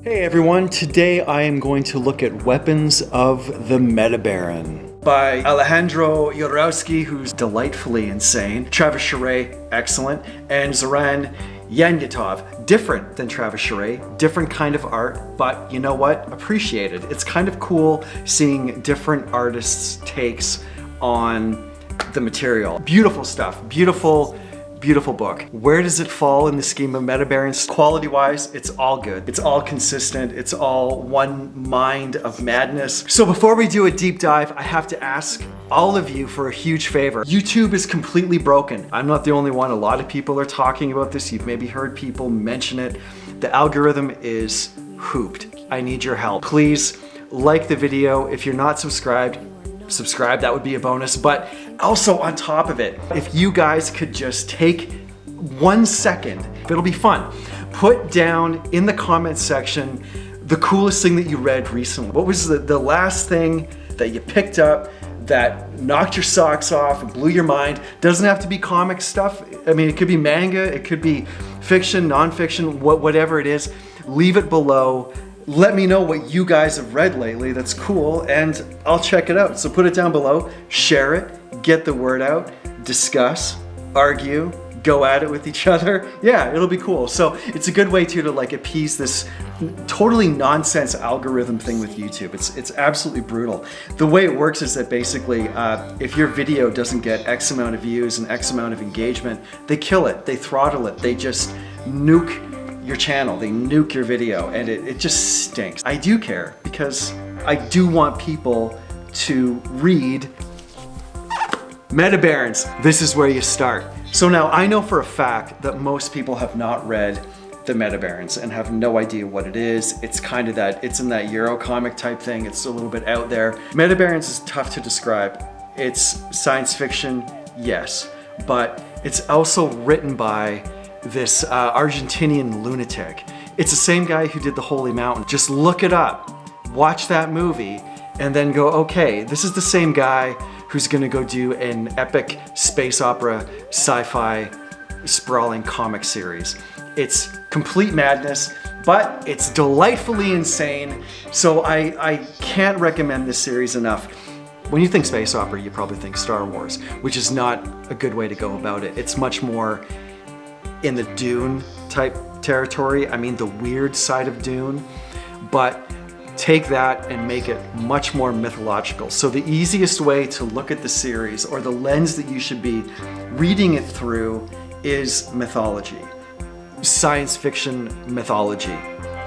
Hey everyone, today I am going to look at Weapons of the Metabaron by Alejandro Jodorowsky, who's delightfully insane, Travis Charest, excellent, and Zoran Yanyatov, different than Travis Charest, different kind of art, but you know what? Appreciated. It's kind of cool seeing different artists' takes on the material. Beautiful stuff, beautiful book. Where does it fall in the scheme of Metabarons? Quality-wise, it's all good. It's all consistent. It's all one mind of madness. So before we do a deep dive, I have to ask all of you for a huge favor. YouTube is completely broken. I'm not the only one. A lot of people are talking about this. You've maybe heard people mention it. The algorithm is hooped. I need your help. Please like the video. If you're not subscribed, subscribe, that would be a bonus. But also on top of it, if you guys could just take 1 second, it'll be fun. Put down in the comments section the coolest thing that you read recently. What was the last thing that you picked up that knocked your socks off and blew your mind? Doesn't have to be comic stuff. I mean, it could be manga, it could be fiction, nonfiction, whatever it is. Leave it below. Let me know what you guys have read lately that's cool, and I'll check it out. So put it down below, share it, get the word out, discuss, argue, go at it with each other. Yeah, it'll be cool. So it's a good way to like appease this totally nonsense algorithm thing with YouTube. It's absolutely brutal. The way it works is that basically if your video doesn't get X amount of views and X amount of engagement, they kill it, they throttle it, they just nuke your channel, they nuke your video, and it just stinks. I do care because I do want people to read Metabarons. This is where you start. So now I know for a fact that most people have not read the Metabarons and have no idea what it is. It's kind of that, it's in that Euro comic type thing. It's a little bit out there. Metabarons is tough to describe. It's science fiction, yes, but it's also written by this Argentinian lunatic. It's the same guy who did The Holy Mountain. Just look it up, watch that movie, and then go, okay, this is the same guy who's gonna go do an epic space opera, sci-fi, sprawling comic series. It's complete madness, but it's delightfully insane, so I can't recommend this series enough. When you think space opera, you probably think Star Wars, which is not a good way to go about it. It's much more in the Dune type territory. I mean, the weird side of Dune, but take that and make it much more mythological. So the easiest way to look at the series, or the lens that you should be reading it through, is mythology. Science fiction mythology.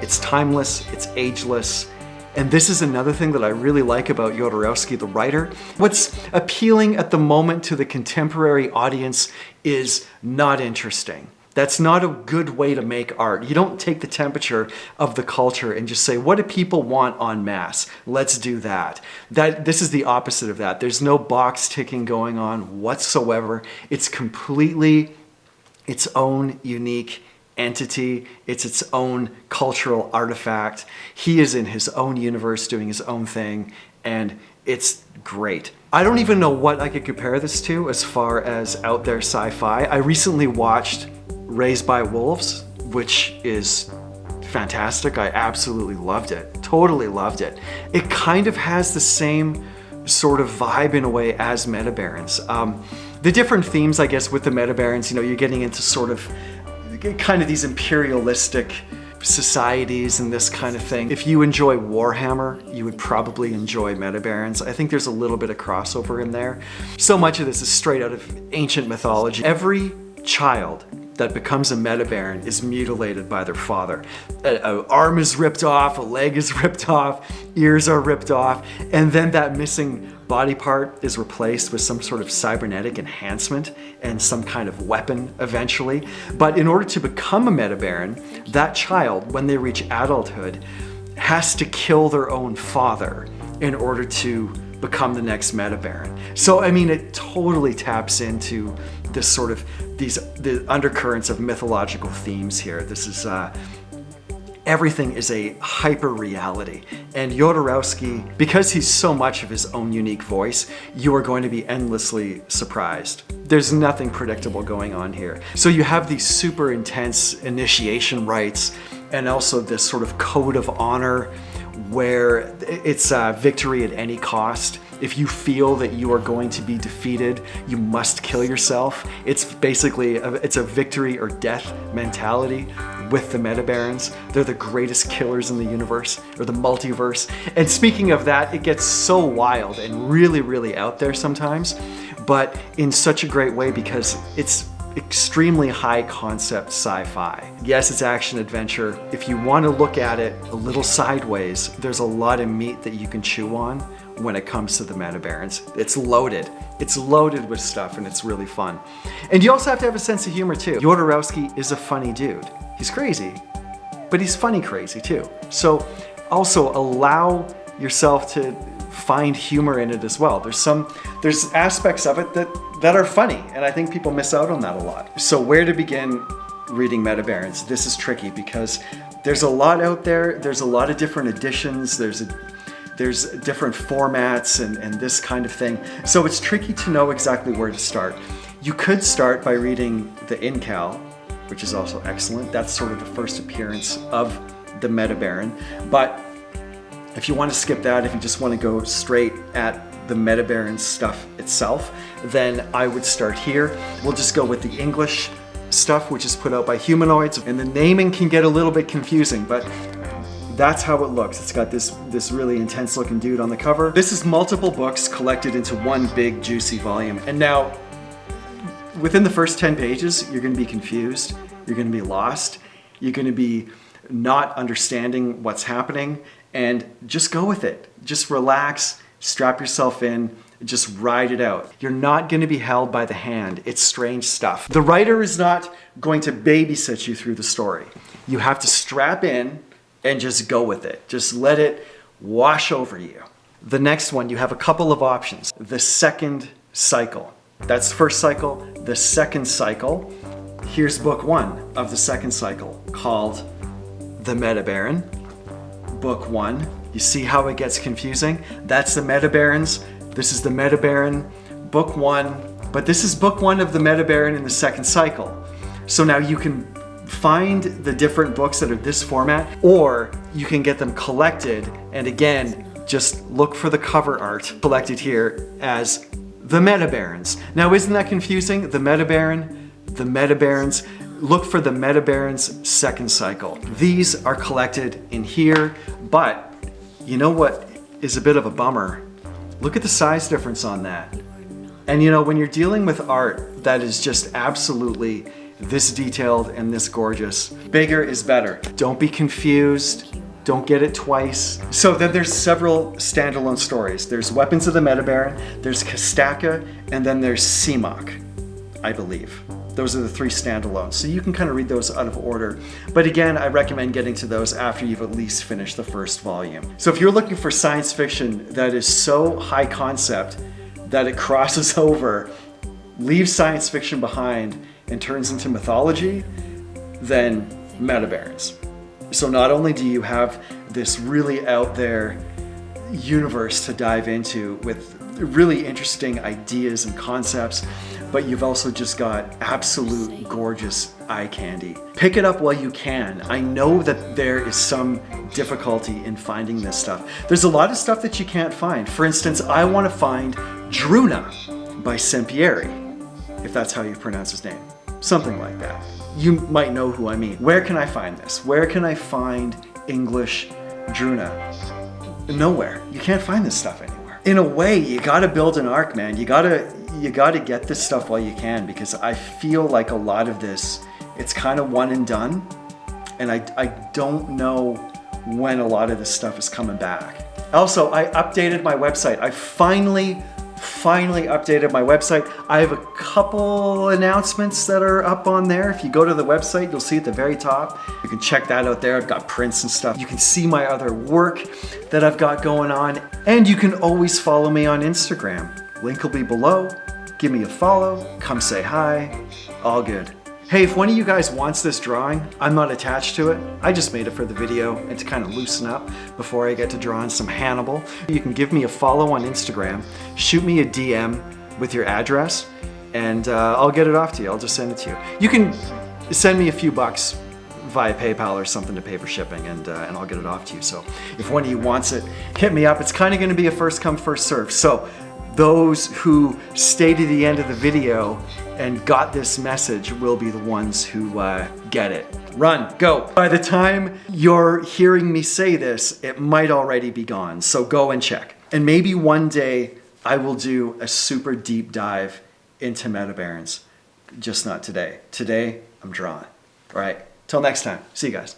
It's timeless, it's ageless. And this is another thing that I really like about Jodorowsky, the writer. What's appealing at the moment to the contemporary audience is not interesting. That's not a good way to make art. You don't take the temperature of the culture and just say, what do people want en masse? Let's do that. This is the opposite of that. There's no box ticking going on whatsoever. It's completely its own unique entity. It's its own cultural artifact. He is in his own universe doing his own thing, and it's great. I don't even know what I could compare this to as far as out there sci-fi. I recently watched Raised by Wolves, which is fantastic. I absolutely loved it. Totally loved it. It kind of has the same sort of vibe in a way as Metabarons. The different themes, I guess, with the Metabarons, you know, you're getting into sort of kind of these imperialistic societies and this kind of thing. If you enjoy Warhammer, you would probably enjoy Metabarons. I think there's a little bit of crossover in there. So much of this is straight out of ancient mythology. Every child that becomes a Metabaron is mutilated by their father. An arm is ripped off, a leg is ripped off, ears are ripped off, and then that missing body part is replaced with some sort of cybernetic enhancement and some kind of weapon eventually. But in order to become a Metabaron, that child, when they reach adulthood, has to kill their own father in order to become the next Metabaron. So, I mean, it totally taps into this sort of, the undercurrents of mythological themes here. This is, everything is a hyper reality. And Jodorowsky, because he's so much of his own unique voice, you are going to be endlessly surprised. There's nothing predictable going on here. So you have these super intense initiation rites and also this sort of code of honor where it's victory at any cost. If you feel that you are going to be defeated, you must kill yourself. It's basically, it's a victory or death mentality with the Metabarons. They're the greatest killers in the universe, or the multiverse. And speaking of that, it gets so wild and really, really out there sometimes, but in such a great way because it's extremely high concept sci-fi. Yes, it's action adventure. If you want to look at it a little sideways, there's a lot of meat that you can chew on when it comes to the Metabarons. It's loaded. It's loaded with stuff and it's really fun. And you also have to have a sense of humor too. Jodorowsky is a funny dude. He's crazy, but he's funny crazy too. So also allow yourself to find humor in it as well. There's aspects of it that are funny, and I think people miss out on that a lot. So where to begin reading Metabarons? This is tricky because there's a lot out there. There's a lot of different editions. There's different formats and this kind of thing. So it's tricky to know exactly where to start. You could start by reading the Incal, which is also excellent. That's sort of the first appearance of the Metabaron. But if you want to skip that, if you just want to go straight at the Metabaron stuff itself, then I would start here. We'll just go with the English stuff, which is put out by Humanoids. And the naming can get a little bit confusing, but that's how it looks. It's got this really intense looking dude on the cover. This is multiple books collected into one big juicy volume. And now, within the first 10 pages, you're gonna be confused, you're gonna be lost, you're gonna be not understanding what's happening, and just go with it. Just relax, strap yourself in, just ride it out. You're not gonna be held by the hand. It's strange stuff. The writer is not going to babysit you through the story. You have to strap in and just go with it. Just let it wash over you. The next one, you have a couple of options. The second cycle. That's the first cycle. The second cycle. Here's book one of the second cycle called The Metabaron. Book one. You see how it gets confusing? That's the Metabarons. This is the Metabaron, book one. But this is book one of the Metabaron in the second cycle. So now you can find the different books that are this format, or you can get them collected. And again, just look for the cover art collected here as the Metabarons. Now, isn't that confusing? The Metabaron, the Metabarons. Look for the Metabarons second cycle. These are collected in here, but you know what is a bit of a bummer? Look at the size difference on that. And you know, when you're dealing with art that is just absolutely this detailed and this gorgeous, bigger is better. Don't be confused. Don't get it twice. So then there's several standalone stories. There's Weapons of the Metabaron, there's Kastaka, and then there's Seamok, I believe. Those are the three standalones. So you can kind of read those out of order. But again, I recommend getting to those after you've at least finished the first volume. So if you're looking for science fiction that is so high concept that it crosses over, leaves science fiction behind, and turns into mythology, then Metabarons. So not only do you have this really out there universe to dive into with really interesting ideas and concepts, but you've also just got absolute gorgeous eye candy. Pick it up while you can. I know that there is some difficulty in finding this stuff. There's a lot of stuff that you can't find. For instance, I want to find Druna by Sempieri, if that's how you pronounce his name. Something like that. You might know who I mean. Where can I find this? Where can I find English Druna? Nowhere. You can't find this stuff anywhere. In a way, you gotta build an arc, man. You gotta get this stuff while you can, because I feel like a lot of this, it's kind of one and done. And I don't know when a lot of this stuff is coming back. Also, I updated my website. I finally updated my website. I have a couple announcements that are up on there. If you go to the website, you'll see at the very top. You can check that out there. I've got prints and stuff. You can see my other work that I've got going on. And you can always follow me on Instagram. Link will be below. Give me a follow. Come say hi. All good. Hey, if one of you guys wants this drawing, I'm not attached to it. I just made it for the video and to kind of loosen up before I get to drawing some Hannibal. You can give me a follow on Instagram, shoot me a DM with your address, and I'll get it off to you. I'll just send it to you. You can send me a few bucks via PayPal or something to pay for shipping, and I'll get it off to you. So if one of you wants it, hit me up. It's kind of going to be a first come, first serve. So those who stay to the end of the video and got this message will be the ones who get it. Run, go. By the time you're hearing me say this, it might already be gone. So go and check. And maybe one day I will do a super deep dive into Metabarons. Just not today. Today, I'm drawn. All right, till next time. See you guys.